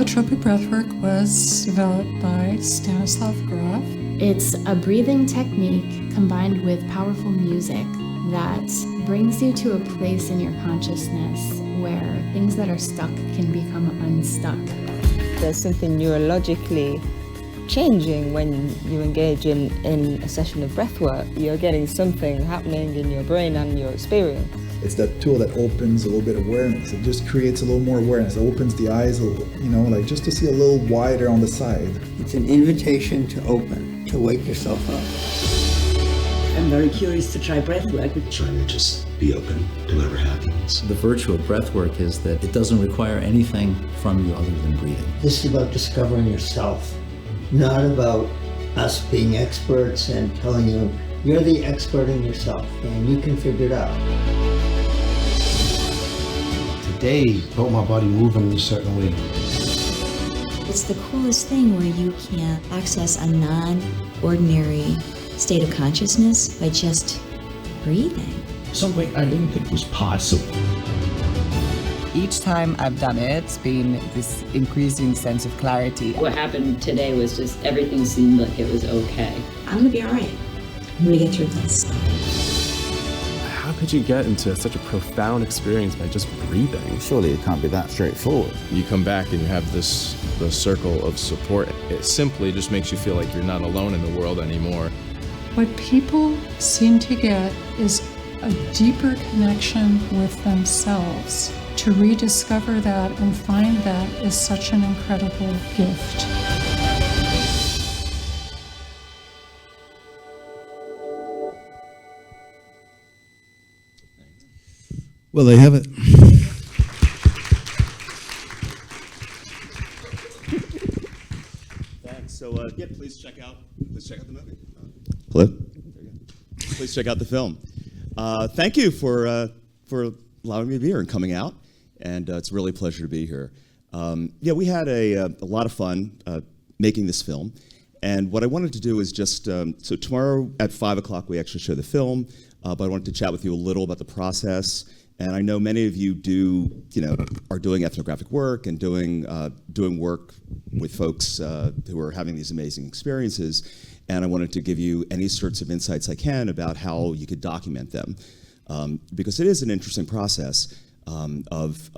Holotropic Breathwork was developed by Stanislav Grof. It's a breathing technique combined with powerful music that brings you to a place in your consciousness where things that are stuck can become unstuck. There's something neurologically changing when you engage in a session of breathwork. You're getting something happening in your brain and your experience. It's that tool that opens a little bit of awareness. It just creates a little more awareness. It opens the eyes a little, like just to see a little wider on the side. It's an invitation to open, to wake yourself up. I'm very curious to try breathwork. Trying to just be open to whatever happens. The virtue of breathwork is that it doesn't require anything from you other than breathing. This is about discovering yourself, not about us being experts and telling you, you're the expert in yourself and you can figure it out. Today felt my body moving in a certain way. It's the coolest thing where you can access a non-ordinary state of consciousness by just breathing. Something I didn't think was possible. Each time I've done it, it's been this increasing sense of clarity. What happened today was just everything seemed like it was okay. I'm gonna be all right. I'm gonna get through this. How could you get into such a profound experience by just breathing? Surely it can't be that straightforward. You come back and you have the circle of support. It simply just makes you feel like you're not alone in the world anymore. What people seem to get is a deeper connection with themselves. To rediscover that and find that is such an incredible gift. Well, they have it. Thanks. So, please check out the movie. Hello. Please check out the film. Thank you for allowing me to be here and coming out, and it's really a pleasure to be here. We had a lot of fun making this film, and what I wanted to do is just so tomorrow at 5 o'clock we actually show the film, but I wanted to chat with you a little about the process. And I know many of you are doing ethnographic work and doing work with folks who are having these amazing experiences. And I wanted to give you any sorts of insights I can about how you could document them, because it is an interesting process of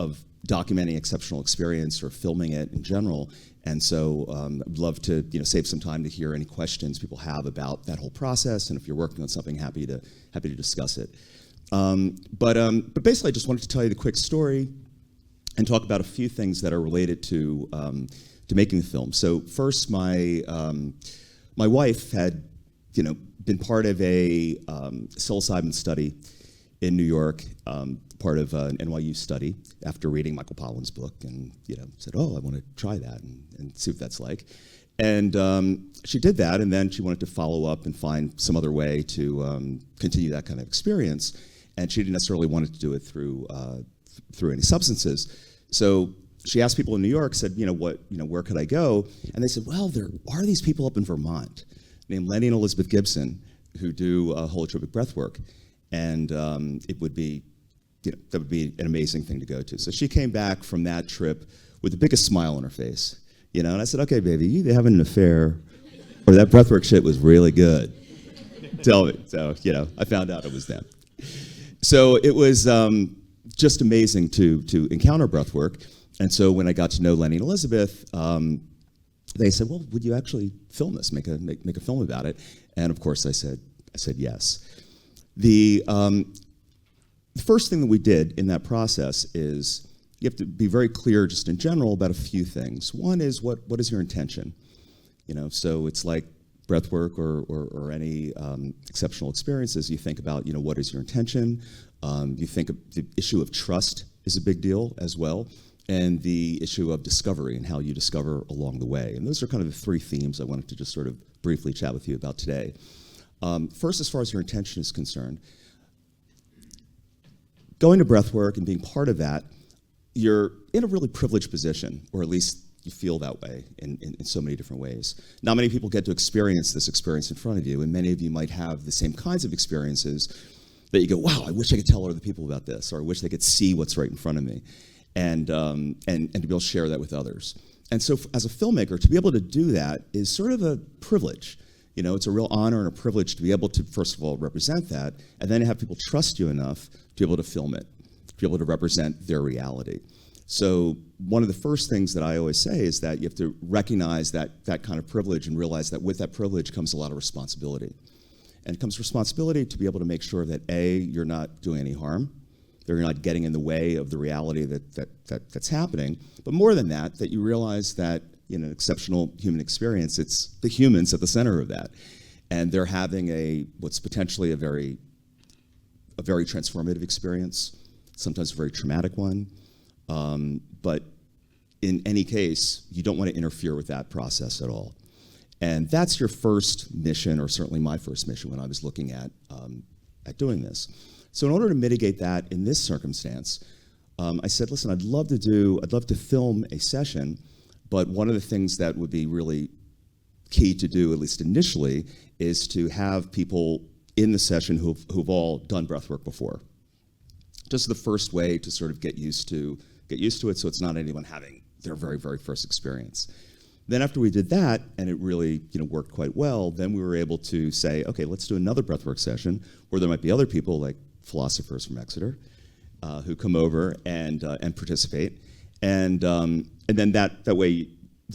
documenting exceptional experience or filming it in general. And so I'd love to save some time to hear any questions people have about that whole process. And if you're working on something, happy to discuss it. But basically, I just wanted to tell you the quick story and talk about a few things that are related to making the film. So first, my wife had been part of a psilocybin study in New York, part of an NYU study after reading Michael Pollan's book, and said, "Oh, I want to try that and see what that's like." And she did that, and then she wanted to follow up and find some other way to continue that kind of experience. And she didn't necessarily want to do it through any substances. So she asked people in New York, said, where could I go? And they said, well, there are these people up in Vermont named Lenny and Elizabeth Gibson who do holotropic breathwork, and it would be, that would be an amazing thing to go to. So she came back from that trip with the biggest smile on her face, and I said, okay, baby, you either having an affair or that breathwork shit was really good. Tell me. So, I found out it was them. So it was just amazing to encounter breathwork. And so when I got to know Lenny and Elizabeth, they said, well, would you actually film this, make a film about it? And of course I said yes. The first thing that we did in that process is you have to be very clear just in general about a few things. One is what is your intention? So it's like breathwork or any exceptional experiences, you think about, what is your intention? You think the issue of trust is a big deal as well, and the issue of discovery and how you discover along the way. And those are kind of the three themes I wanted to just sort of briefly chat with you about today. First, as far as your intention is concerned, going to breathwork and being part of that, you're in a really privileged position, or at least you feel that way in so many different ways. Not many people get to experience this experience in front of you, and many of you might have the same kinds of experiences that you go, wow, I wish I could tell other people about this, or I wish they could see what's right in front of me, and to be able to share that with others. And so as a filmmaker, to be able to do that is sort of a privilege. You know, it's a real honor and a privilege to be able to, first of all, represent that, and then have people trust you enough to be able to film it, to be able to represent their reality. So one of the first things that I always say is that you have to recognize that kind of privilege and realize that with that privilege comes a lot of responsibility. And it comes responsibility to be able to make sure that A, you're not doing any harm, that you're not getting in the way of the reality that's happening, but more than that, that you realize that in an exceptional human experience, it's the humans at the center of that. And they're having what's potentially a very transformative experience, sometimes a very traumatic one. But in any case, you don't want to interfere with that process at all. And that's your first mission, or certainly my first mission when I was looking at doing this. So in order to mitigate that in this circumstance, I said, listen, I'd love to film a session, but one of the things that would be really key to do, at least initially, is to have people in the session who've all done breathwork before. Just the first way to sort of get used to it, so it's not anyone having their very, very first experience. Then after we did that, and it really worked quite well, then we were able to say, okay, let's do another breathwork session where there might be other people like philosophers from Exeter who come over and participate, and then that way you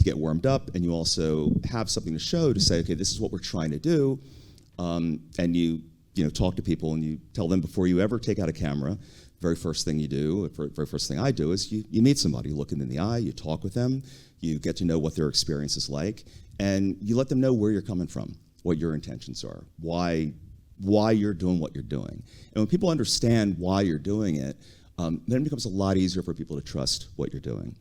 get warmed up, and you also have something to show to say, okay, this is what we're trying to do, and you talk to people and you tell them before you ever take out a camera. Very first thing you do, very first thing I do is you meet somebody, you look them in the eye, you talk with them, you get to know what their experience is like, and you let them know where you're coming from, what your intentions are, why you're doing what you're doing. And when people understand why you're doing it, then it becomes a lot easier for people to trust what you're doing.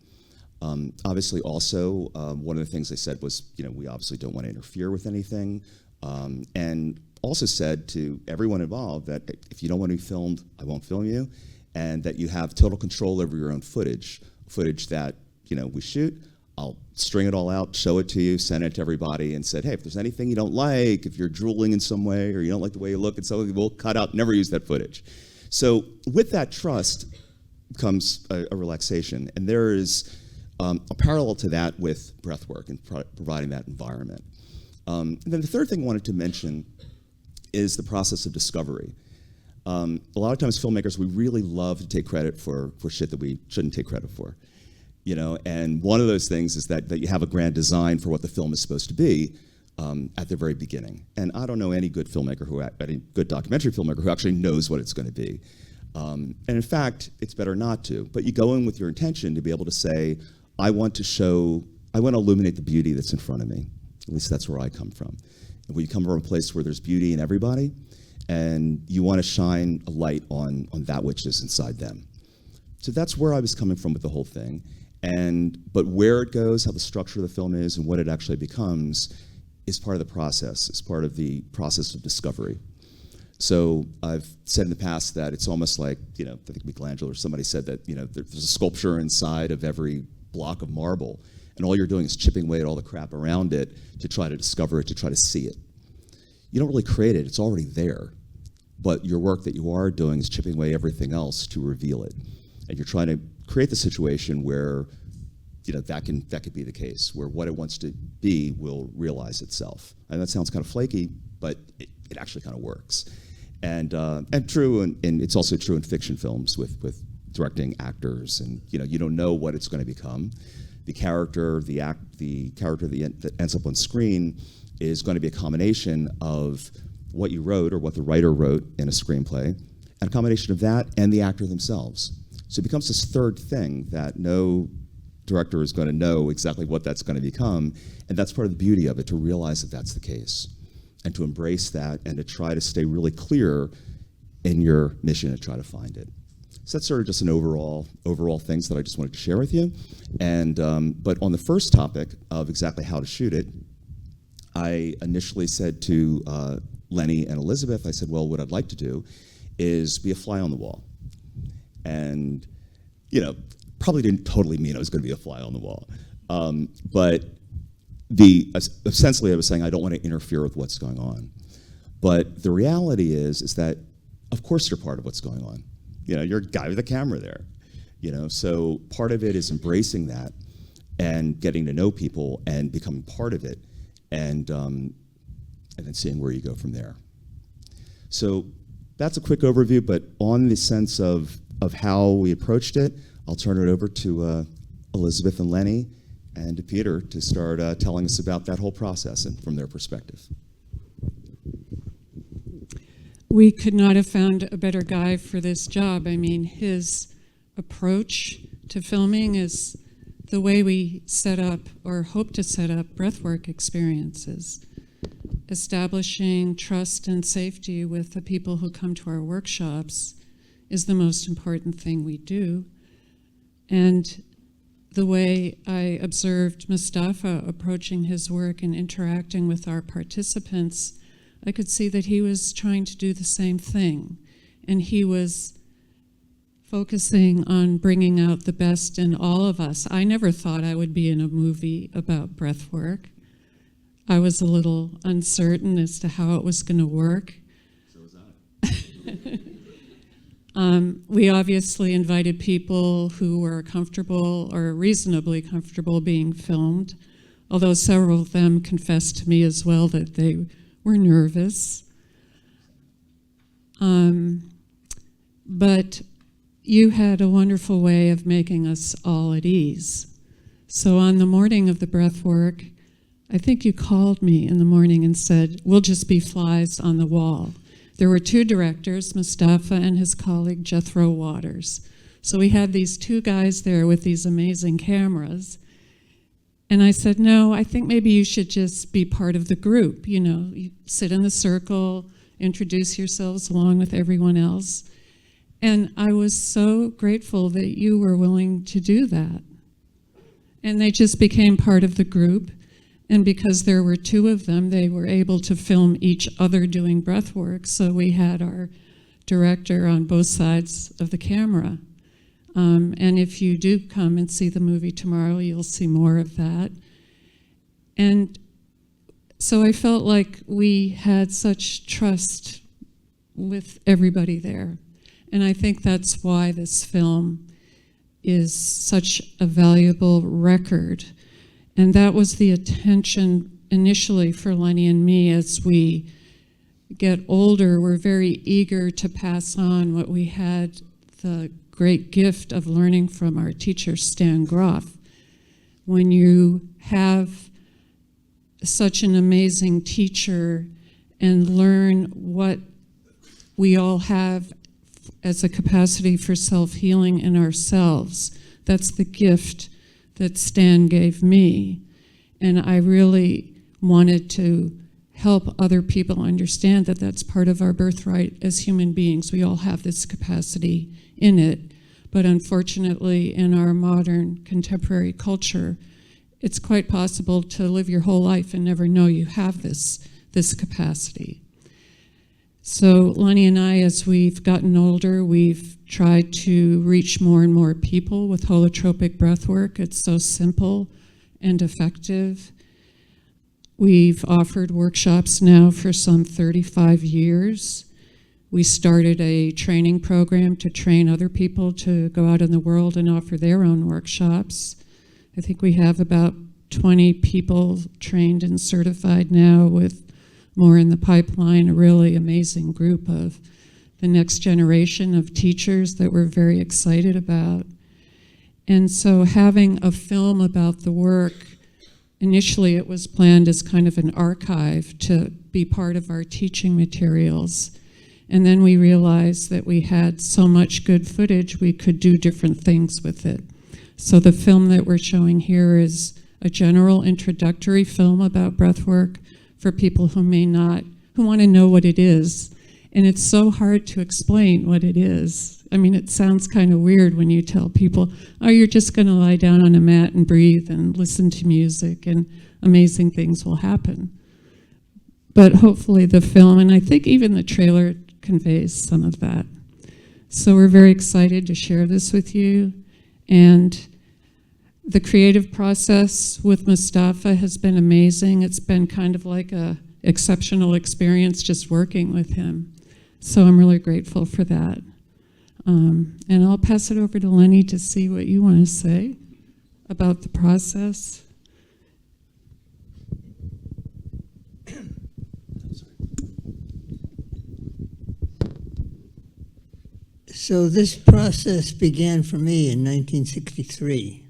Obviously also, one of the things they said was, we obviously don't want to interfere with anything, and also said to everyone involved that if you don't want to be filmed, I won't film you, and that you have total control over your own footage that we shoot. I'll string it all out, show it to you, send it to everybody, and said, hey, if there's anything you don't like, if you're drooling in some way, or you don't like the way you look, and so we'll cut out, never use that footage. So with that trust comes a relaxation, and there is a parallel to that with breathwork and providing that environment. And then the third thing I wanted to mention is the process of discovery. A lot of times filmmakers, we really love to take credit for shit that we shouldn't take credit for. And one of those things is that you have a grand design for what the film is supposed to be at the very beginning. And I don't know any good filmmaker any good documentary filmmaker who actually knows what it's going to be. And in fact, it's better not to. But you go in with your intention to be able to say, I want to illuminate the beauty that's in front of me. At least that's where I come from. And when you come from a place where there's beauty in everybody, and you want to shine a light on that which is inside them. So that's where I was coming from with the whole thing. But where it goes, how the structure of the film is, and what it actually becomes is part of the process. It's part of the process of discovery. So I've said in the past that it's almost like, I think Michelangelo or somebody said that, there's a sculpture inside of every block of marble, and all you're doing is chipping away at all the crap around it to try to discover it, to try to see it. You don't really create it, it's already there. But your work that you are doing is chipping away everything else to reveal it. And you're trying to create the situation where that could be the case, where what it wants to be will realize itself. And that sounds kind of flaky, but it actually kind of works. And true, and it's also true in fiction films with directing actors, and you don't know what it's going to become. The character, that ends up on screen is going to be a combination of what you wrote or what the writer wrote in a screenplay, and a combination of that and the actor themselves. So it becomes this third thing that no director is going to know exactly what that's going to become, and that's part of the beauty of it, to realize that that's the case, and to embrace that, and to try to stay really clear in your mission to try to find it. So that's sort of just an overall things that I just wanted to share with you. And but on the first topic of exactly how to shoot it, I initially said to Lenny and Elizabeth, I said, well, what I'd like to do is be a fly on the wall. And, probably didn't totally mean I was going to be a fly on the wall. But essentially I was saying I don't want to interfere with what's going on. But the reality is that, of course, you're part of what's going on. You're a guy with a camera there. So part of it is embracing that and getting to know people and becoming part of it, and then seeing where you go from there. So that's a quick overview, but on the sense of how we approached it, I'll turn it over to Elizabeth and Lenny and to Peter to start telling us about that whole process and from their perspective. We could not have found a better guy for this job. I mean, his approach to filming is the way we set up or hope to set up breathwork experiences. Establishing trust and safety with the people who come to our workshops is the most important thing we do. And the way I observed Mustapha approaching his work and interacting with our participants, I could see that he was trying to do the same thing. And he was focusing on bringing out the best in all of us. I never thought I would be in a movie about breathwork. I was a little uncertain as to how it was going to work. So was I. We obviously invited people who were comfortable or reasonably comfortable being filmed, although several of them confessed to me as well that they were nervous. But you had a wonderful way of making us all at ease. So on the morning of the breathwork, I think you called me in the morning and said, we'll just be flies on the wall. There were two directors, Mustapha and his colleague Jethro Waters. So we had these two guys there with these amazing cameras. And I said, no, I think maybe you should just be part of the group. You know, you sit in the circle, introduce yourselves along with everyone else. And I was so grateful that you were willing to do that. And they just became part of the group. And because there were two of them, they were able to film each other doing breath work. So we had our director on both sides of the camera. And if you do come and see the movie tomorrow, you'll see more of that. And so I felt like we had such trust with everybody there. And I think that's why this film is such a valuable record. And that was the attention initially for Lenny and me. As we get older, we're very eager to pass on what we had the great gift of learning from our teacher, Stan Groff. When you have such an amazing teacher and learn what we all have as a capacity for self-healing in ourselves, that's the gift that Stan gave me. And I really wanted to help other people understand that that's part of our birthright as human beings. We all have this capacity in it. But unfortunately, in our modern contemporary culture, it's quite possible to live your whole life and never know you have this capacity. So Lenny and I, as we've gotten older, we've tried to reach more and more people with holotropic breathwork. It's so simple and effective. We've offered workshops now for some 35 years. We started a training program to train other people to go out in the world and offer their own workshops. I think we have about 20 people trained and certified now, with more in the pipeline, a really amazing group of the next generation of teachers that we're very excited about. And so having a film about the work, initially it was planned as kind of an archive to be part of our teaching materials. And then we realized that we had so much good footage, we could do different things with it. So the film that we're showing here is a general introductory film about breathwork for people who want to know what it is. And it's so hard to explain what it is. I mean, it sounds kind of weird when you tell people, oh, you're just going to lie down on a mat and breathe and listen to music and amazing things will happen. But hopefully the film, and I think even the trailer, conveys some of that. So we're very excited to share this with you. And the creative process with Mustapha has been amazing. It's been kind of like a exceptional experience just working with him. So I'm really grateful for that. And I'll pass it over to Lenny to see what you want to say. about the process? So this process began for me in 1963.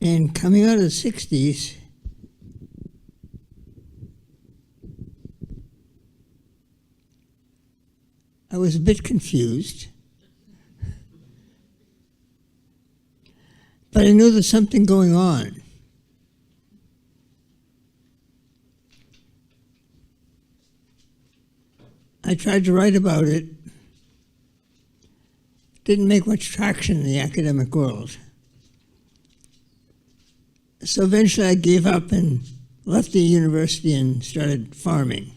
And coming out of the 60s, I was a bit confused. But I knew there's something going on. I tried to write about it. Didn't make much traction in the academic world. So eventually I gave up and left the university and started farming.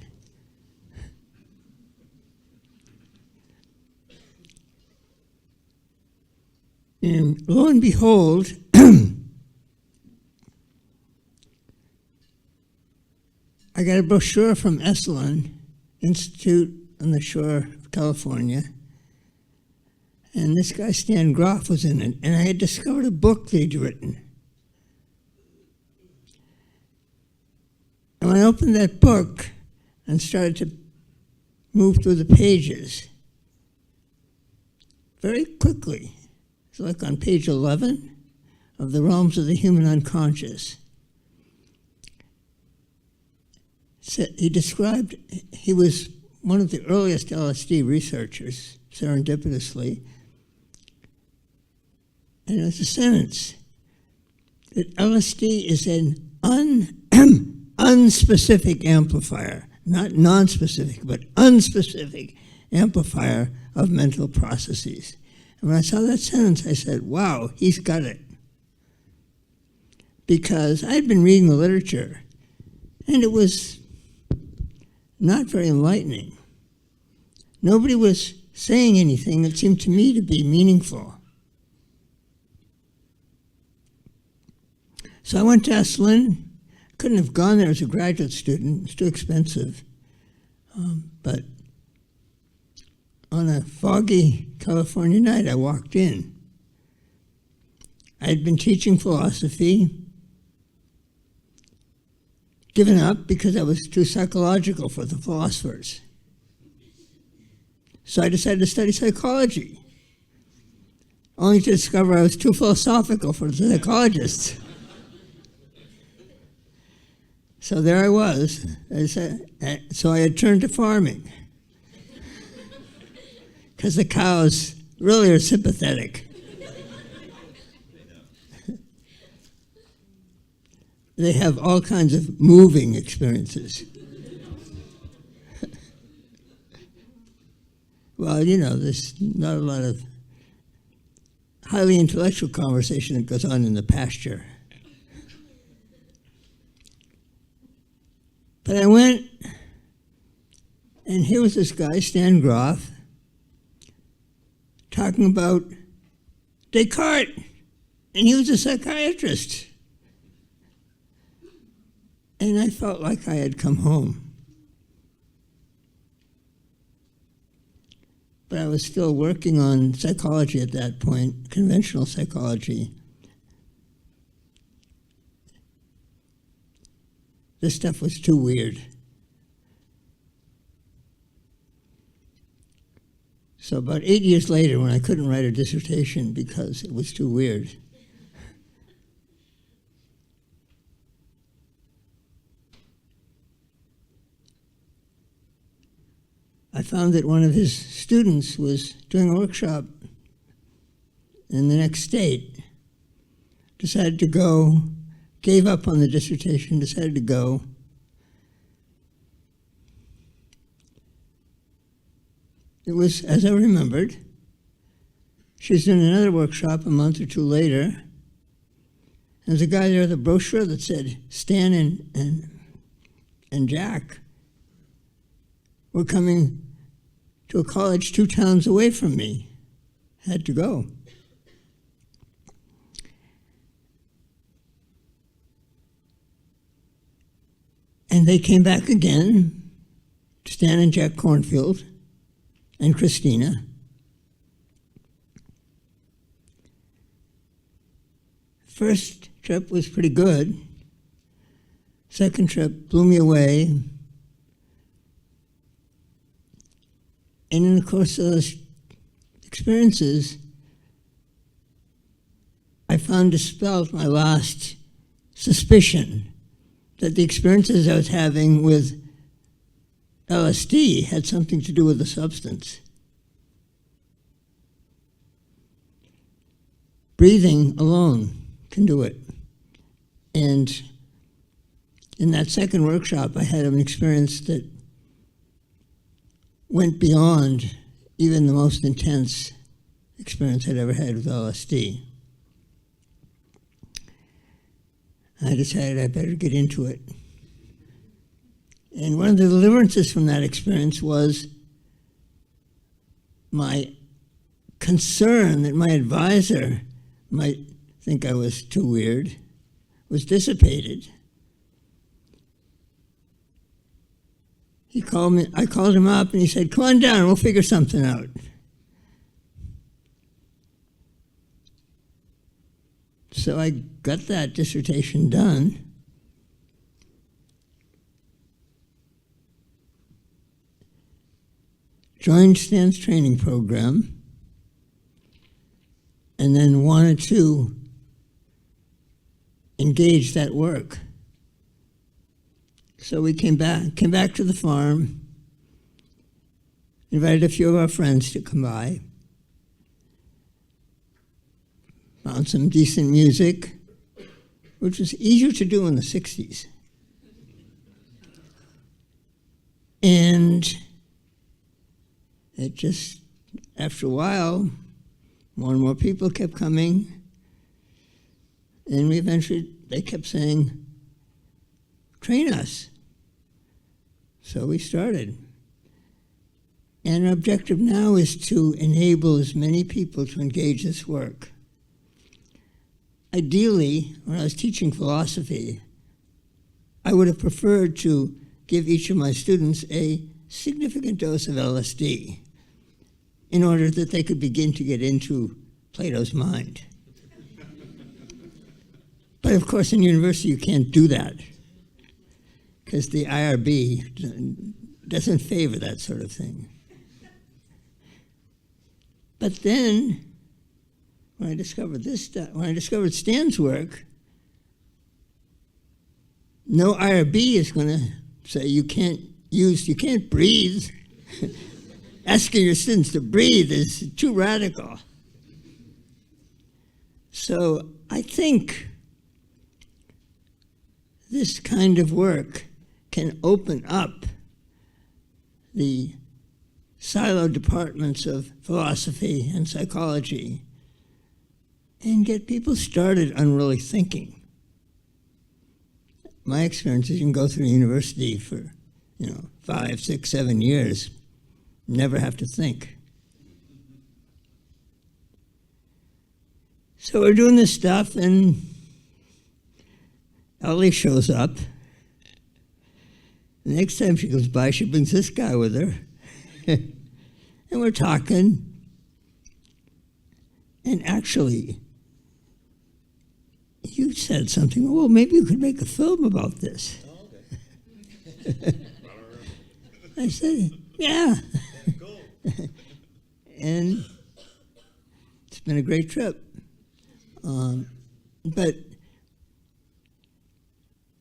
And lo and behold, I got a brochure from Esalen Institute on the shore of California. And this guy, Stan Groff, was in it. And I had discovered a book they'd written. And when I opened that book and started to move through the pages, very quickly, it's like on page 11 of The Realms of the Human Unconscious, he described, he was one of the earliest LSD researchers, serendipitously, and it was a sentence that LSD is an unspecific amplifier, not non-specific, but unspecific amplifier of mental processes. And when I saw that sentence, I said, wow, he's got it. Because I'd been reading the literature, and it was not very enlightening. Nobody was saying anything that seemed to me to be meaningful. So I went to Esalen. Couldn't have gone there as a graduate student. It's too expensive. But on a foggy California night, I walked in. I had been teaching philosophy, given up because I was too psychological for the philosophers. So I decided to study psychology, only to discover I was too philosophical for the psychologists. So there I was. So I had turned to farming, because the cows really are sympathetic. They have all kinds of moving experiences. Well, you know, there's not a lot of highly intellectual conversation that goes on in the pasture. But I went, and here was this guy, Stan Groff, talking about Descartes, and he was a psychiatrist. And I felt like I had come home. But I was still working on psychology at that point, conventional psychology. This stuff was too weird. So about 8 years later, when I couldn't write a dissertation because it was too weird, I found that one of his students was doing a workshop in the next state, decided to go, gave up on the dissertation, decided to go. It was, as I remembered, she was doing another workshop a month or two later. There's a guy there with a brochure that said Stan and Jack were coming to a college 2 towns away from me. Had to go. And they came back again, Stan and Jack Cornfield and Christina. First trip was pretty good. Second trip blew me away. And in the course of those experiences, I found dispelled my last suspicion that the experiences I was having with LSD had something to do with the substance. Breathing alone can do it. And in that second workshop, I had an experience that went beyond even the most intense experience I'd ever had with LSD. I decided I better get into it. And one of the deliverances from that experience was my concern that my advisor might think I was too weird was dissipated. I called him up and he said, "Come on down, we'll figure something out." So I got that dissertation done. Joined Stan's training program, and then wanted to engage that work. So we came back to the farm, invited a few of our friends to come by, found some decent music, which was easier to do in the 60s. And it just, after a while, more and more people kept coming, and they kept saying, "Train us." So we started. And our objective now is to enable as many people to engage this work. Ideally, when I was teaching philosophy, I would have preferred to give each of my students a significant dose of LSD in order that they could begin to get into Plato's mind. But of course, in university, you can't do that because the IRB doesn't favor that sort of thing. But then, when I discovered Stan's work, no IRB is going to say you can't breathe. Asking your students to breathe is too radical. So I think this kind of work can open up the siloed departments of philosophy and psychology and get people started on really thinking. My experience is you can go through university for 5, 6, 7 years, never have to think. So we're doing this stuff, and Ellie shows up. The next time she goes by, she brings this guy with her. And we're talking. And actually, you said something, well, maybe you could make a film about this. Oh, okay. I said, yeah. Cool. And it's been a great trip. But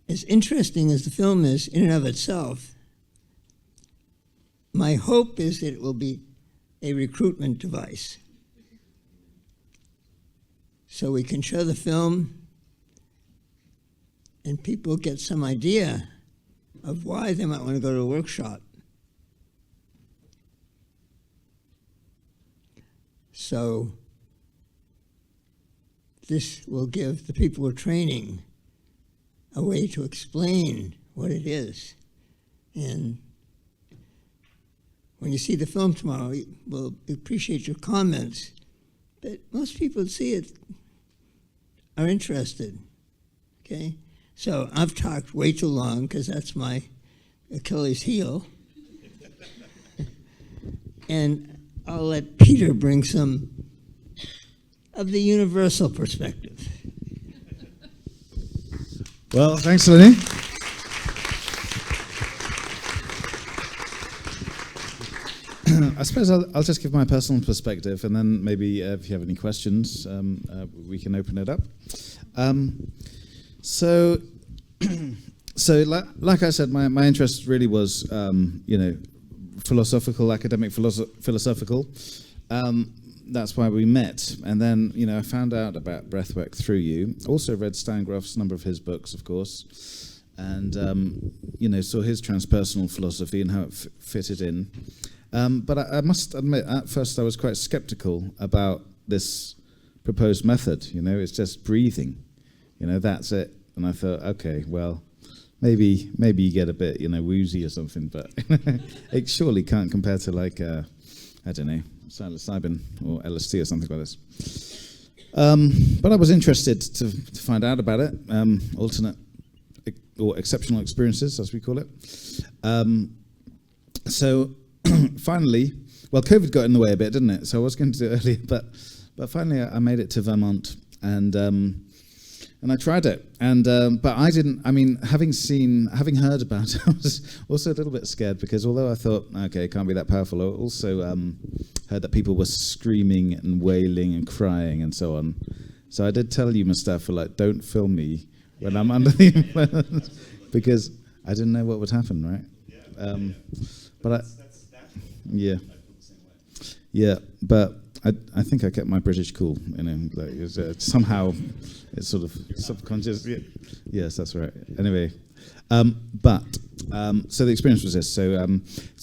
as interesting as the film is in and of itself, my hope is that it will be a recruitment device. So we can show the film and people get some idea of why they might want to go to a workshop. So this will give the people we're training a way to explain what it is. And when you see the film tomorrow, we'll appreciate your comments. But most people who see it are interested, okay? So I've talked way too long because that's my Achilles heel. And I'll let Peter bring some of the universal perspective. Well, thanks, Lenny. I suppose I'll just give my personal perspective, and then maybe if you have any questions, we can open it up. So like I said, my interest really was, philosophical, academic philosophical. That's why we met. And then, I found out about breathwork through you. Also read Steingroff's number of his books, of course, and, saw his transpersonal philosophy and how it fitted in. But I must admit, at first I was quite skeptical about this proposed method. It's just breathing. That's it. And I thought, okay, well, maybe you get a bit, woozy or something, but it surely can't compare to I don't know, psilocybin or LSD or something like this. But I was interested to find out about it, alternate or exceptional experiences, as we call it. So finally, well, COVID got in the way a bit, didn't it? So I was going to do it earlier, but finally I made it to Vermont, and I tried it, but I didn't. I mean, having heard about it, I was also a little bit scared, because although I thought, okay, it can't be that powerful, I also heard that people were screaming and wailing and crying and so on. So I did tell you, Mustapha, don't film me when I'm under the influence, because I didn't know what would happen, right? But but I think I kept my British cool, somehow it's sort of subconscious. Yeah. Yes, that's right. Anyway, so the experience was this. So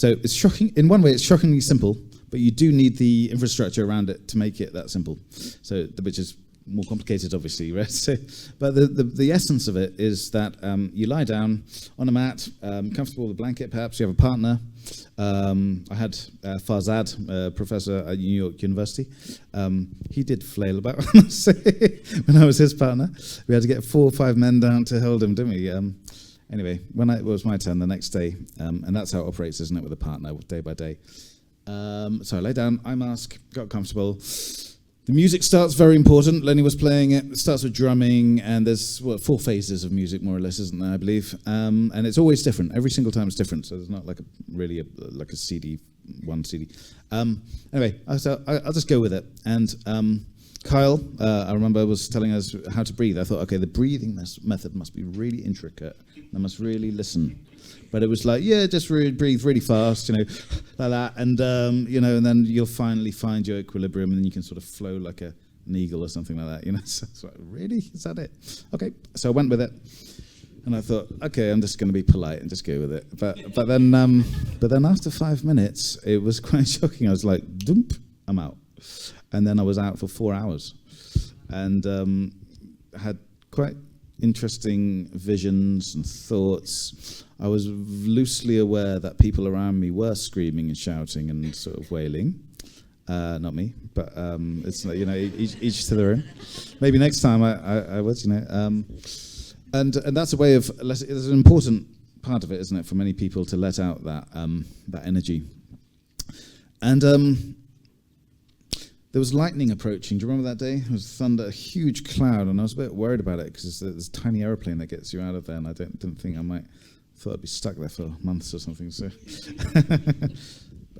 it's shocking. In one way, it's shockingly simple, but you do need the infrastructure around it to make it that simple. So, which is more complicated, obviously, right? So, but the essence of it is that you lie down on a mat, comfortable with a blanket, perhaps you have a partner. I had Farzad, professor at New York University. He did flail about when I was his partner. We had to get 4 or 5 men down to hold him, didn't we? Anyway, when it was my turn the next day, and that's how it operates, isn't it, with a partner, day by day. So I lay down, eye mask, got comfortable. The music starts, very important. Lenny was playing it. It starts with drumming, and there's 4 phases of music, more or less, isn't there, I believe? And it's always different. Every single time it's different, so there's not like a CD, one CD. Anyway, I'll just go with it. And Kyle, I remember, was telling us how to breathe. I thought, okay, the breathing method must be really intricate. I must really listen. But it was just breathe really fast, like that, and and then you'll finally find your equilibrium, and then you can sort of flow like an eagle or something like that, So it's like, really, is that it? Okay, so I went with it, and I thought, okay, I'm just going to be polite and just go with it. But then after 5 minutes, it was quite shocking. I was like, dump, I'm out, and then I was out for 4 hours, and had quite interesting visions and thoughts. I was loosely aware that people around me were screaming and shouting and sort of wailing. Not me, but it's each to their own. Maybe next time I was, and that's a way of. It's an important part of it, isn't it, for many people to let out that energy. And there was lightning approaching. Do you remember that day? There was thunder, a huge cloud, and I was a bit worried about it because there's a tiny aeroplane that gets you out of there, and I didn't think thought I'd be stuck there for months or something. So,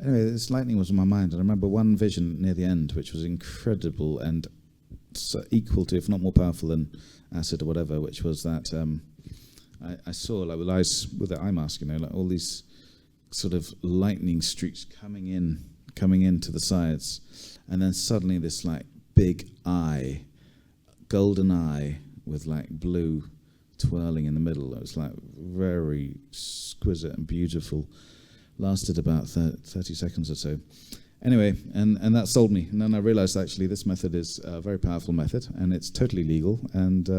anyway, this lightning was in my mind, and I remember one vision near the end, which was incredible and equal to, if not more powerful than acid or whatever, which was that I saw, with eyes with the eye mask, all these sort of lightning streaks coming in to the sides. And then suddenly this big eye, golden eye with blue twirling in the middle. It was very exquisite and beautiful. Lasted about 30 seconds or so. Anyway, and that sold me. And then I realized actually this method is a very powerful method, and it's totally legal, and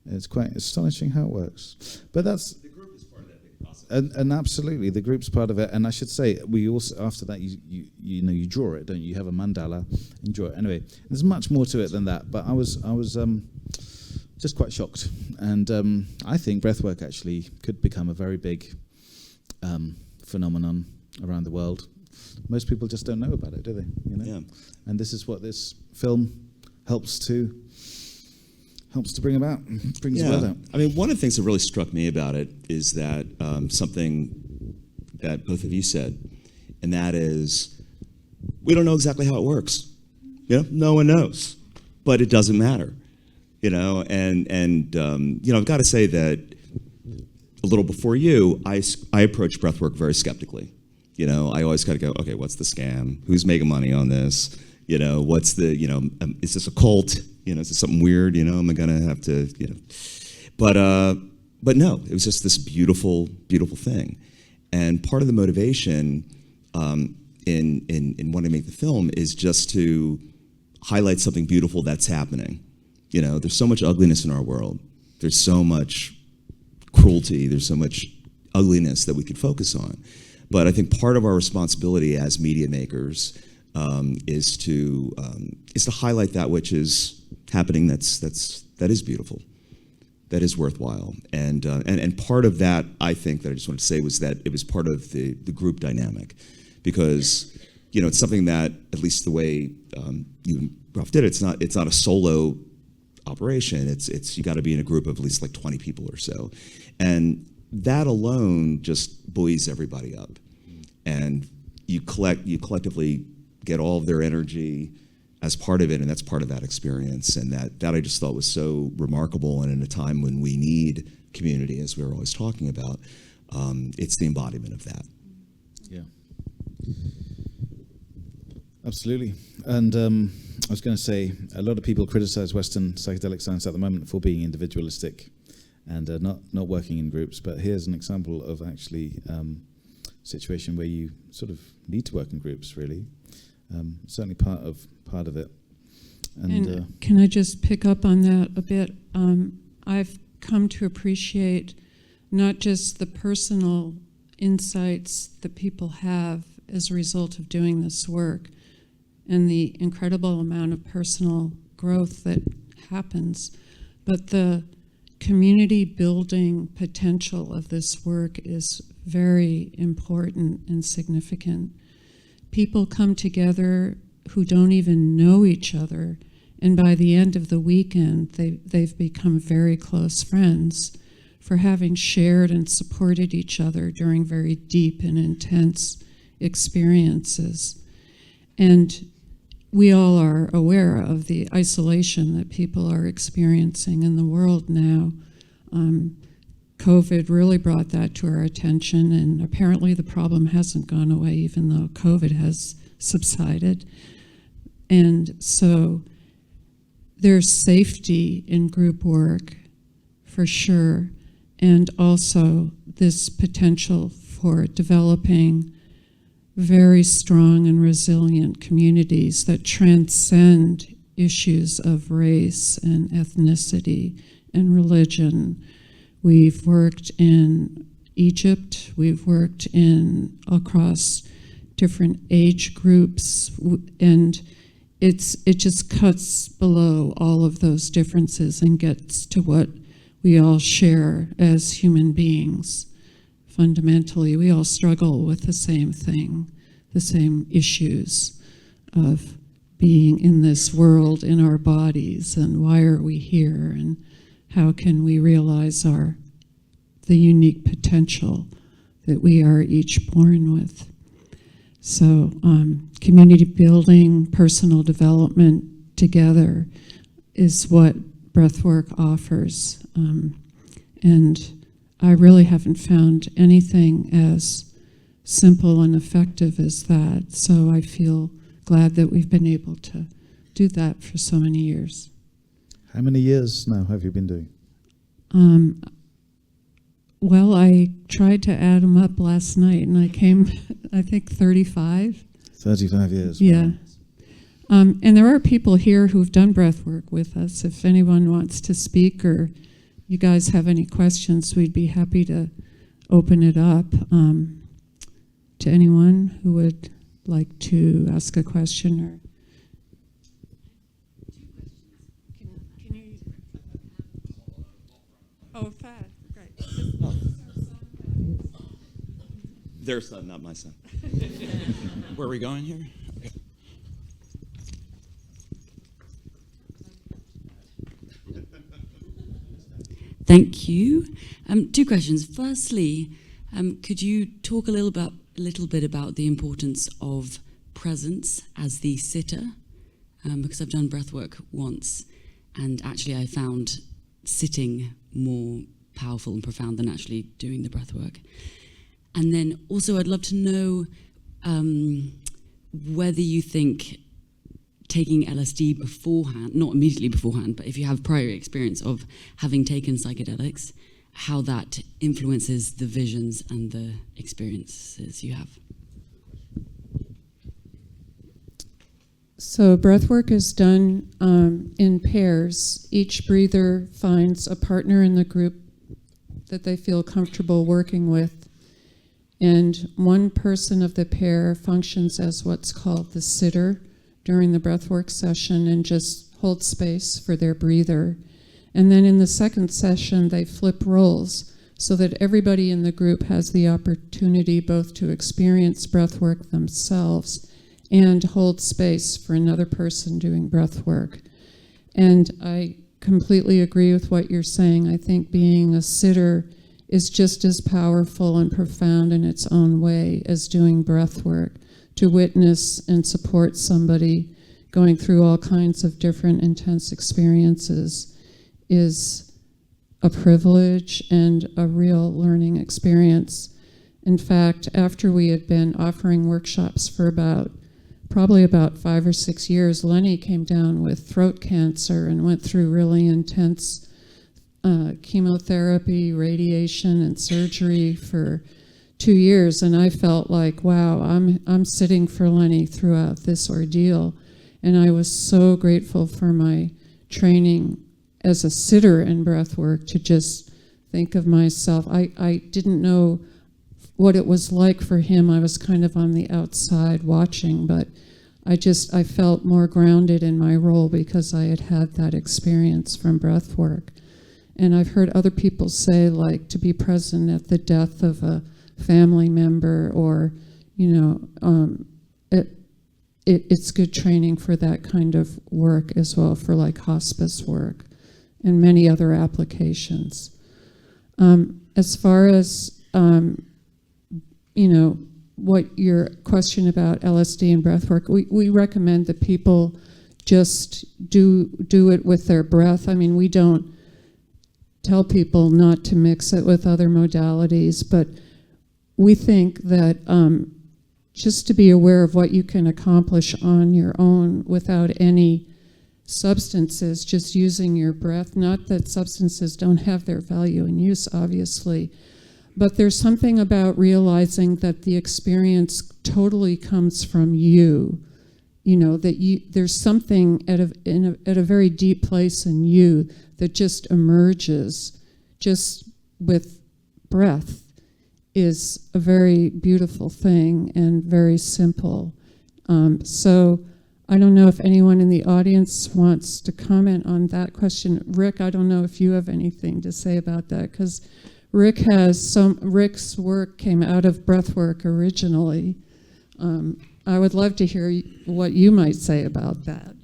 it's quite astonishing how it works. But that's... And absolutely, the group's part of it. And I should say, we also, after that, you draw it, don't you? You have a mandala, and draw it. Anyway, there's much more to it than that. But I was just quite shocked. And I think breathwork actually could become a very big phenomenon around the world. Most people just don't know about it, do they? Yeah. And this is what this film helps to helps to bring the word out. I mean, one of the things that really struck me about it is that something that both of you said, and that is, we don't know exactly how it works. You know, no one knows, but it doesn't matter. You know, and you know, I've got to say that a little before you, I approach breathwork very skeptically. You know, I always got to go, okay, what's the scam? Who's making money on this? You know, what's the, you know, is this a cult? You know, is this something weird? You know, am I going to have to, you know? But no, it was just this beautiful, beautiful thing. And part of the motivation in wanting to make the film is just to highlight something beautiful that's happening. You know, there's so much ugliness in our world. There's so much cruelty. There's so much ugliness that we could focus on. But I think part of our responsibility as media makers is to highlight that which is happening that is beautiful, that is worthwhile. And part of that, I think, that I just wanted to say was that it was part of the group dynamic, because you know, it's something that, at least the way you and Ralph did it, it's not a solo operation. It's you got to be in a group of at least like 20 people or so, and that alone just buoys everybody up, and you collectively get all of their energy as part of it, and that's part of that experience, and that I just thought was so remarkable. And in a time when we need community, as we were always talking about, it's the embodiment of that. Yeah, absolutely. And I was going to say, a lot of people criticize Western psychedelic science at the moment for being individualistic and not working in groups. But here's an example of actually a situation where you sort of need to work in groups, really. Certainly part of it. And can I just pick up on that a bit? I've come to appreciate not just the personal insights that people have as a result of doing this work, and the incredible amount of personal growth that happens, but the community building potential of this work is very important and significant. People come together who don't even know each other, and by the end of the weekend, they've become very close friends for having shared and supported each other during very deep and intense experiences. And we all are aware of the isolation that people are experiencing in the world now. COVID really brought that to our attention, and apparently the problem hasn't gone away, even though COVID has subsided. And so there's safety in group work, for sure, and also this potential for developing very strong and resilient communities that transcend issues of race and ethnicity and religion. We've worked in Egypt, we've worked across different age groups, and it just cuts below all of those differences and gets to what we all share as human beings. Fundamentally, we all struggle with the same thing, the same issues of being in this world, in our bodies, and why are we here, and how can we realize the unique potential that we are each born with. So community building, personal development together is what breathwork offers. And I really haven't found anything as simple and effective as that. So I feel glad that we've been able to do that for so many years. How many years now have you been doing? Well, I tried to add them up last night, and I came, I think, 35. 35 years. Yeah. Wow. And there are people here who've done breath work with us. If anyone wants to speak or you guys have any questions, we'd be happy to open it up to anyone who would like to ask a question. Or can you? Oh, Thad, great. Their son, not my son. Where are we going here? Okay. Thank you. Two questions. Firstly, could you talk a little bit about the importance of presence as the sitter? Because I've done breathwork once, and actually I found sitting more powerful and profound than actually doing the breathwork. And then also I'd love to know whether you think taking LSD beforehand, not immediately beforehand, but if you have prior experience of having taken psychedelics, how that influences the visions and the experiences you have. So breathwork is done in pairs. Each breather finds a partner in the group that they feel comfortable working with. And one person of the pair functions as what's called the sitter during the breathwork session and just holds space for their breather. And then in the second session, they flip roles so that everybody in the group has the opportunity both to experience breathwork themselves and hold space for another person doing breathwork. And I completely agree with what you're saying. I think being a sitter is just as powerful and profound in its own way as doing breathwork. To witness and support somebody going through all kinds of different intense experiences is a privilege and a real learning experience. In fact, after we had been offering workshops for probably about 5 or 6 years, Lenny came down with throat cancer and went through really intense chemotherapy, radiation, and surgery for 2 years, and I felt like, wow, I'm sitting for Lenny throughout this ordeal, and I was so grateful for my training as a sitter in breathwork to just think of myself. I didn't know what it was like for him. I was kind of on the outside watching, but I felt more grounded in my role because I had had that experience from breathwork. And I've heard other people say, like, to be present at the death of a family member, or it's good training for that kind of work as well, for like hospice work and many other applications. As far as what your question about LSD and breathwork, we recommend that people just do it with their breath. I mean, we don't tell people not to mix it with other modalities, but we think that just to be aware of what you can accomplish on your own without any substances, just using your breath, not that substances don't have their value and use, obviously, but there's something about realizing that the experience totally comes from you, that there's something at a very deep place in you that just emerges just with breath is a very beautiful thing and very simple. So I don't know if anyone in the audience wants to comment on that question. Rick, I don't know if you have anything to say about that, because Rick's work came out of breathwork originally. I would love to hear what you might say about that.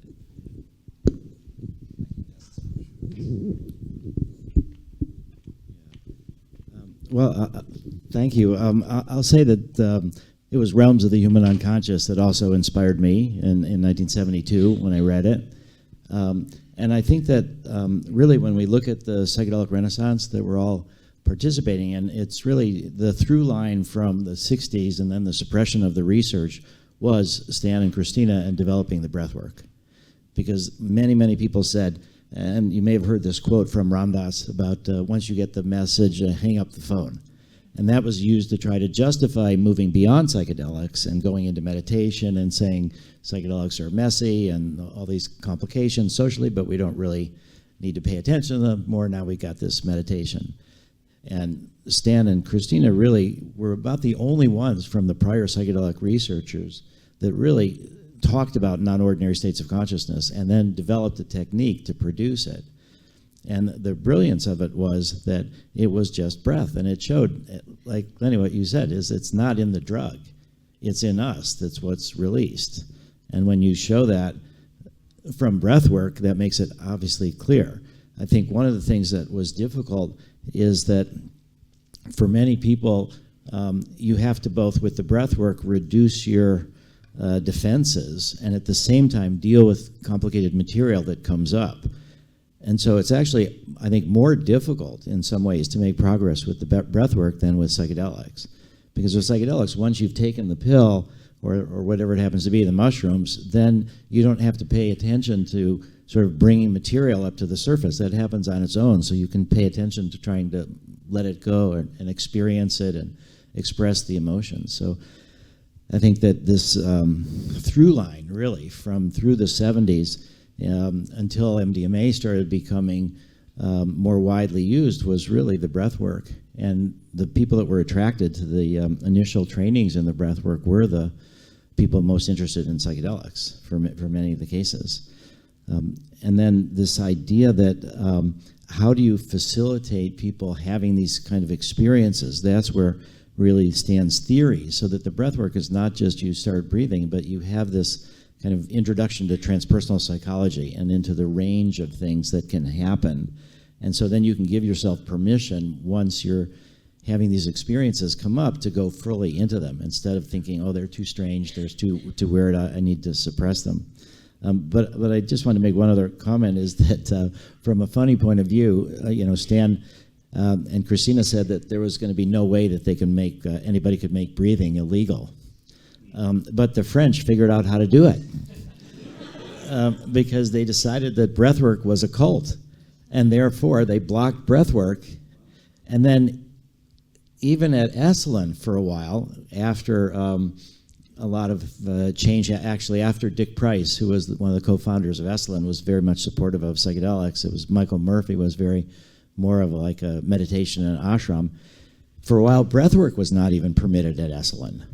Well, thank you. I'll say that it was Realms of the Human Unconscious that also inspired me in 1972 when I read it. And I think that really when we look at the psychedelic renaissance that we're all participating in, it's really the through line from the 60s and then the suppression of the research was Stan and Christina and developing the breathwork. Because many, many people said, and you may have heard this quote from Ram Dass about once you get the message, hang up the phone. And that was used to try to justify moving beyond psychedelics and going into meditation and saying psychedelics are messy and all these complications socially, but we don't really need to pay attention to them more. Now we got this meditation. And Stan and Christina really were about the only ones from the prior psychedelic researchers that really talked about non-ordinary states of consciousness and then developed a technique to produce it. And the brilliance of it was that it was just breath. And it showed, like Lenny, what you said, is it's not in the drug. It's in us. That's what's released. And when you show that from breath work, that makes it obviously clear. I think one of the things that was difficult is that for many people, you have to both, with the breath work, reduce your defenses and at the same time deal with complicated material that comes up. And so it's actually, I think, more difficult in some ways to make progress with the breath work than with psychedelics. Because with psychedelics, once you've taken the pill or whatever it happens to be, the mushrooms, then you don't have to pay attention to sort of bringing material up to the surface. That happens on its own, so you can pay attention to trying to let it go and experience it and express the emotions. So I think that this through line, really, from through the 70s until MDMA started becoming more widely used, was really the breath work. And the people that were attracted to the initial trainings in the breath work were the people most interested in psychedelics for many of the cases. And then this idea that how do you facilitate people having these kind of experiences? That's where really stands theory, so that the breath work is not just you start breathing, but you have this kind of introduction to transpersonal psychology and into the range of things that can happen. And so then you can give yourself permission, once you're having these experiences come up, to go fully into them instead of thinking, oh, they're too strange, they're too weird, I need to suppress them. But I just want to make one other comment, is that from a funny point of view, Stan and Christina said that there was going to be no way that they can make anybody could make breathing illegal. But the French figured out how to do it because they decided that breathwork was a cult, and therefore they blocked breathwork. And then even at Esalen for a while, after a lot of change, actually after Dick Price, who was one of the co-founders of Esalen, was very much supportive of psychedelics. It was Michael Murphy was very more of like a meditation and ashram. For a while, breathwork was not even permitted at Esalen.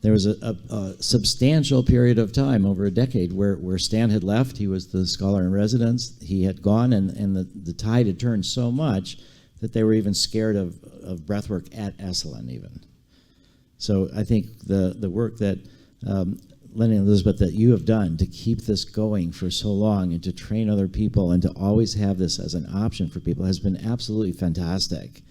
There was a substantial period of time, over a decade, where Stan had left. He was the scholar in residence. He had gone, and the tide had turned so much that they were even scared of breathwork at Esalen even. So I think the work that Lenny and Elizabeth, that you have done to keep this going for so long and to train other people and to always have this as an option for people has been absolutely fantastic.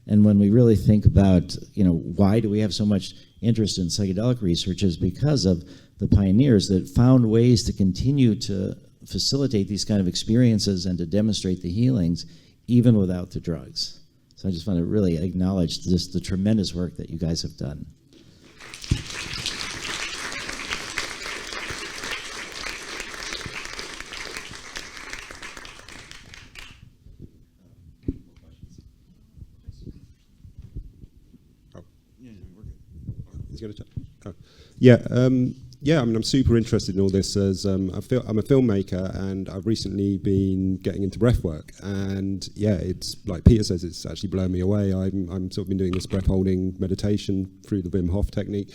And when we really think about, why do we have so much interest in psychedelic research, is because of the pioneers that found ways to continue to facilitate these kind of experiences and to demonstrate the healings even without the drugs. So I just want to really acknowledge just the tremendous work that you guys have done. Yeah, I mean, I'm super interested in all this as I'm a filmmaker, and I've recently been getting into breathwork, and yeah, it's like Peter says, it's actually blown me away. I'm sort of been doing this breath holding meditation through the Wim Hof technique,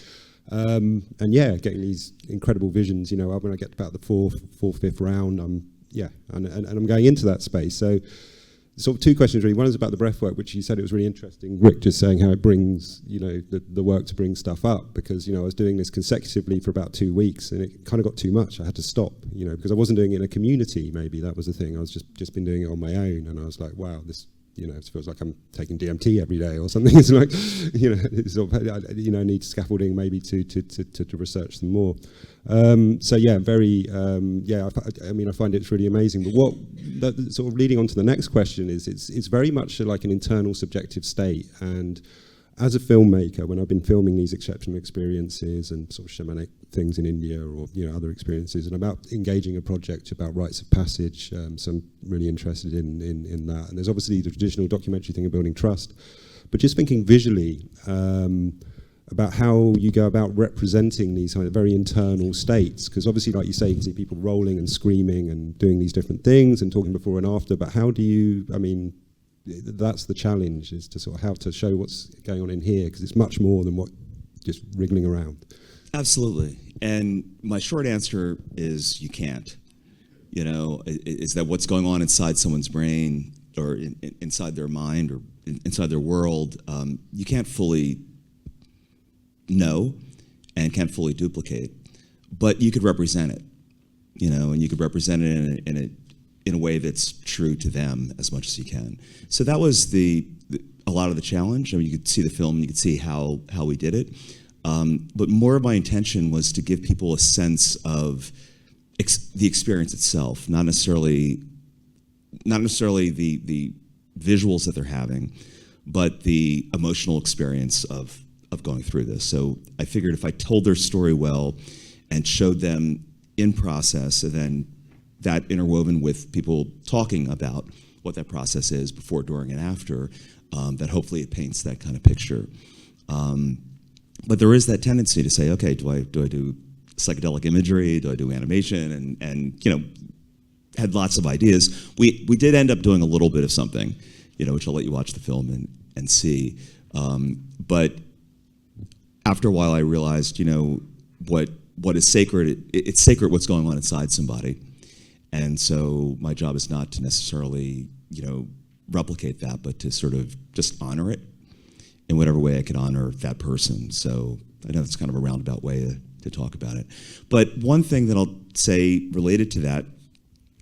and yeah, getting these incredible visions. When I get about the fourth, fifth round, and I'm going into that space. So sort of two questions really. One is about the breath work, which you said it was really interesting. Rick just saying how it brings, the work to bring stuff up, because, I was doing this consecutively for about 2 weeks, and it kind of got too much. I had to stop, because I wasn't doing it in a community. Maybe that was the thing. I was just been doing it on my own, and I was like, wow, this, it feels like I'm taking DMT every day or something. It's like, it's sort of, I need scaffolding maybe to research them more. So yeah, very, I find it's really amazing. But what, sort of leading on to the next question is, it's very much like an internal subjective state. And as a filmmaker, when I've been filming these exceptional experiences and sort of shamanic things in India or other experiences, and about engaging a project about rites of passage, so I'm really interested in that. And there's obviously the traditional documentary thing of building trust, but just thinking visually about how you go about representing these kind of very internal states, because obviously, like you say, you can see people rolling and screaming and doing these different things and talking before and after, but how do you, that's the challenge, is to sort of how to show what's going on in here, because it's much more than what just wriggling around. Absolutely. And my short answer is you can't. Is that what's going on inside someone's brain or inside their mind or inside their world, you can't fully know and can't fully duplicate, but you could represent it, and you could represent it in in a way that's true to them as much as you can. So that was a lot of the challenge. I mean, you could see the film, you could see how we did it. But more of my intention was to give people a sense of the experience itself, not necessarily the visuals that they're having, but the emotional experience of going through this. So I figured if I told their story well and showed them in process, and then that interwoven with people talking about what that process is before, during, and after, that hopefully it paints that kind of picture. But there is that tendency to say, okay, do I do psychedelic imagery? Do I do animation? And you know, had lots of ideas. We did end up doing a little bit of something, you know, which I'll let you watch the film and see. But after a while, I realized, you know, what is sacred. It's sacred what's going on inside somebody, and so my job is not to necessarily, you know, replicate that, but to sort of just honor it in whatever way I can honor that person. So I know it's kind of a roundabout way to talk about it. But one thing that I'll say related to that,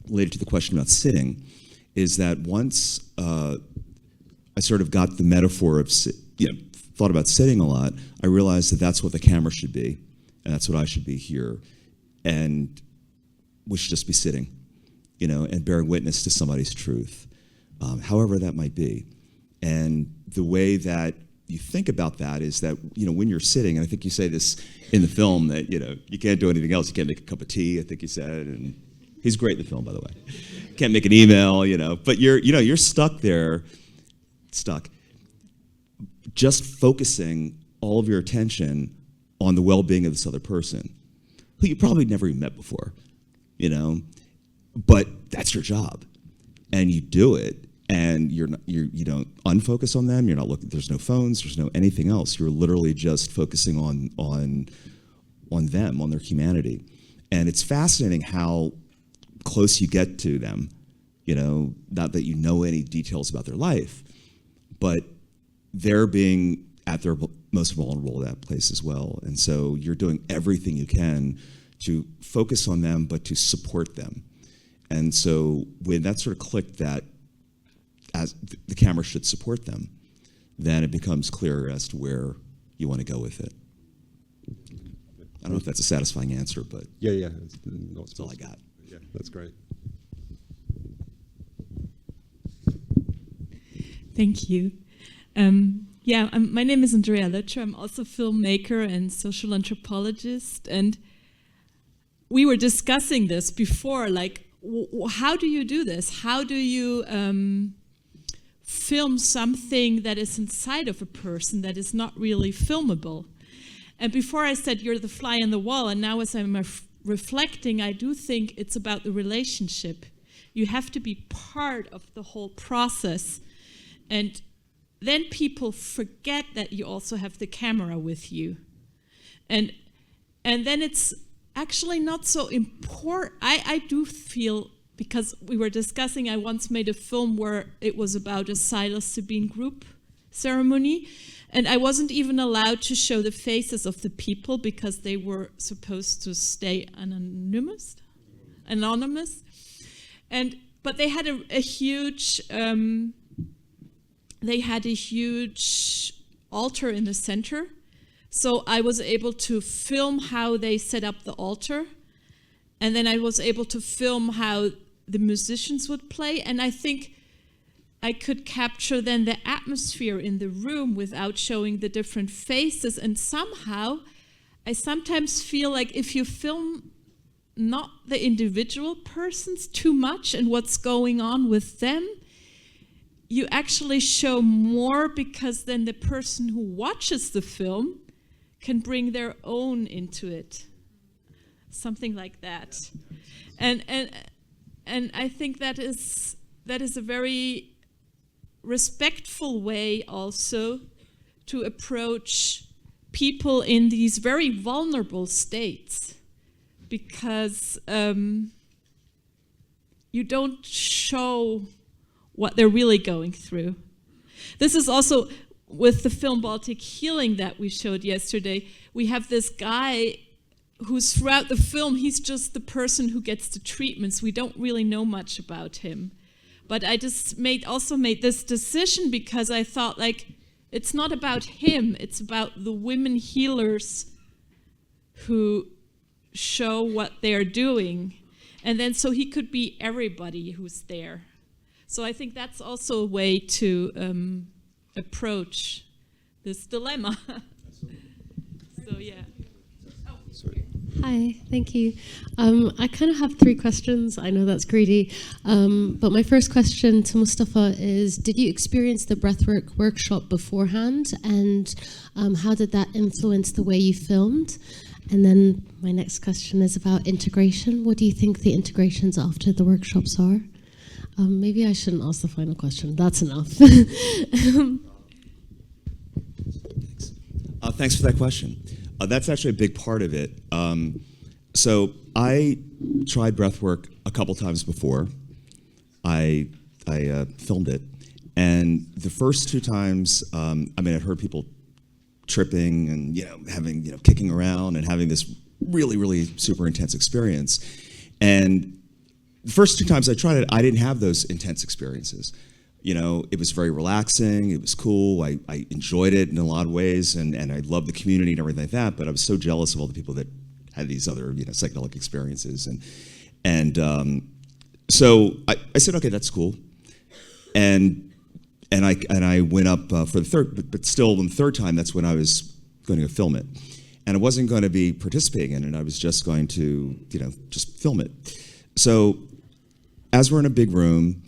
related to the question about sitting, is that once I sort of got the metaphor of, thought about sitting a lot, I realized that that's what the camera should be, and that's what I should be here, and we should just be sitting, you know, and bearing witness to somebody's truth, however that might be. And the way that you think about that is that, you know, when you're sitting, and I think you say this in the film, that, you know, you can't do anything else. You can't make a cup of tea, I think you said, and he's great in the film, by the way. Can't make an email, you know, but you're stuck there, just focusing all of your attention on the well-being of this other person, who you probably never even met before, you know, but that's your job, and you do it. And you don't unfocus on them. You're not looking. There's no phones. There's no anything else. You're literally just focusing on them, on their humanity. And it's fascinating how close you get to them. You know, not that you know any details about their life, but they're being at their most vulnerable at that place as well. And so you're doing everything you can to focus on them, but to support them. And so when that sort of clicked, that as the camera should support them, then it becomes clearer as to where you want to go with it. I don't know if that's a satisfying answer, but yeah, that's all I got. Yeah, that's great. Thank you. My name is Andrea Lötscher. I'm also a filmmaker and social anthropologist, and we were discussing this before, like, how do you do this? How do you film something that is inside of a person that is not really filmable? And before I said you're the fly on the wall, and now as I'm reflecting, I do think it's about the relationship. You have to be part of the whole process. And then people forget that you also have the camera with you. And then it's actually not so important. I do feel, because we were discussing, I once made a film where it was about a psilocybin group ceremony, and I wasn't even allowed to show the faces of the people because they were supposed to stay anonymous. But they had a huge altar in the center, so I was able to film how they set up the altar, and then I was able to film how the musicians would play, and I think I could capture then the atmosphere in the room without showing the different faces. And somehow I sometimes feel like if you film not the individual persons too much and what's going on with them, you actually show more, because then the person who watches the film can bring their own into it. Something like that. And I think that is a very respectful way also to approach people in these very vulnerable states, because you don't show what they're really going through. This is also with the film Baltic Healing that we showed yesterday. We have this guy who's throughout the film, he's just the person who gets the treatments. We don't really know much about him. But I just also made this decision because I thought, like, it's not about him, it's about the women healers who show what they're doing. And then so he could be everybody who's there. So I think that's also a way to approach this dilemma. So yeah. Hi, thank you. I kind of have 3 questions. I know that's greedy. But my first question to Mustapha is, did you experience the breathwork workshop beforehand? And how did that influence the way you filmed? And then my next question is about integration. What do you think the integrations after the workshops are? Maybe I shouldn't ask the final question. That's enough. Thanks for that question. That's actually a big part of it. So I tried breathwork a couple times before. I filmed it, and the first 2 times, I'd heard people tripping and having kicking around and having this really, really super intense experience. And the first 2 times I tried it, I didn't have those intense experiences. It was very relaxing, it was cool, I enjoyed it in a lot of ways, and I loved the community and everything like that, but I was so jealous of all the people that had these other psychedelic experiences. So I said, okay, that's cool. And I went up for the third, but still on the 3rd time, that's when I was going to go film it. And I wasn't going to be participating in it, I was just going to, just film it. So as we're in a big room,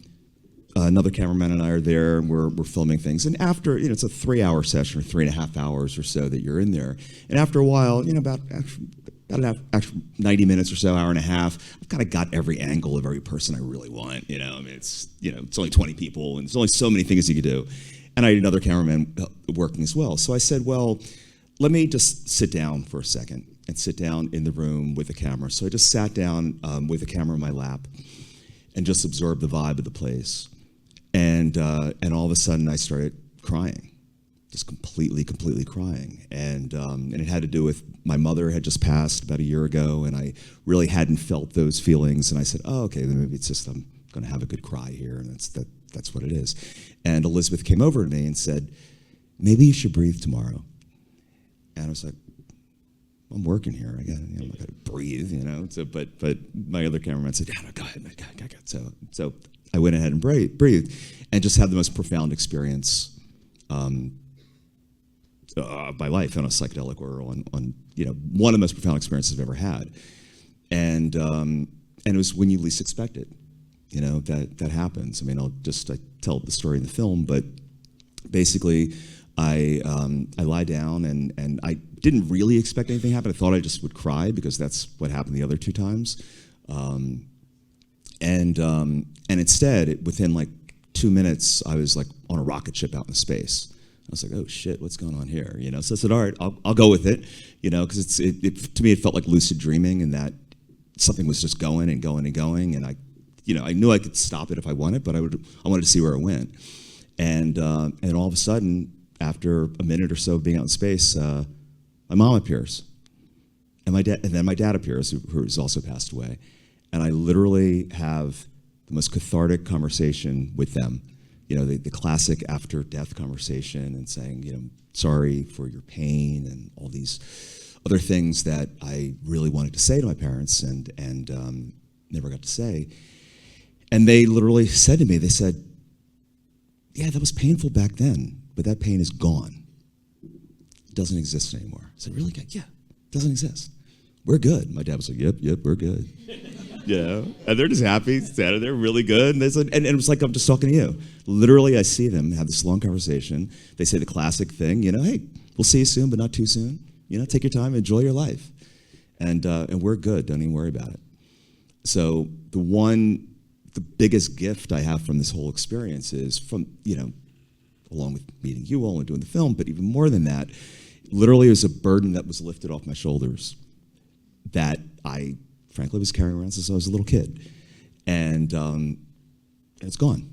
another cameraman and I are there, and we're filming things. And after, it's a 3-hour session or 3.5 hours or so that you're in there. And after a while, about 90 minutes or so, hour and a half, I've kind of got every angle of every person I really want. It's only 20 people, and there's only so many things you could do. And I had another cameraman working as well. So I said, well, let me just sit down for a second and sit down in the room with the camera. So I just sat down with the camera in my lap and just absorbed the vibe of the place. And all of a sudden I started crying, just completely crying. And it had to do with my mother had just passed about a year ago, and I really hadn't felt those feelings. And I said, oh, okay, then maybe it's just I'm going to have a good cry here, and that's what it is. And Elizabeth came over to me and said, maybe you should breathe tomorrow. And I was like, I'm working here. I got to breathe, So, but my other cameraman said, yeah, no, go ahead, man, go. So I went ahead and breathed, and just had the most profound experience of my life on a psychedelic or on one of the most profound experiences I've ever had, and it was when you least expect it, that happens. I tell the story in the film, but basically, I lie down and I didn't really expect anything to happen. I thought I just would cry because that's what happened the other 2 times. And instead, within like 2 minutes, I was like on a rocket ship out in space. I was like, oh shit, what's going on here? So I said, all right, I'll go with it, because to me it felt like lucid dreaming, and that something was just going and going and going, and I knew I could stop it if I wanted, but I wanted to see where it went. And all of a sudden, after a minute or so of being out in space, my mom appears, and then my dad appears, who's also passed away. And I literally have the most cathartic conversation with them. The classic after-death conversation, and saying, sorry for your pain and all these other things that I really wanted to say to my parents and never got to say. And they literally said to me, they said, yeah, that was painful back then, but that pain is gone. It doesn't exist anymore. I said, really? Yeah, it doesn't exist. We're good. My dad was like, yep, we're good. And they're just happy, they're really good. And it was like, I'm just talking to you. Literally, I see them have this long conversation. They say the classic thing, hey, we'll see you soon, but not too soon. Take your time, enjoy your life. And we're good, don't even worry about it. So the biggest gift I have from this whole experience is from, along with meeting you all and doing the film, but even more than that, literally it was a burden that was lifted off my shoulders that I frankly was carrying around since I was a little kid, and it's gone.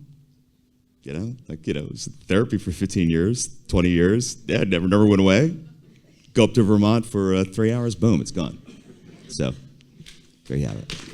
It was therapy for 15 years, 20 years. Yeah, it never went away. Go up to Vermont for 3 hours, boom, it's gone. So there you have it.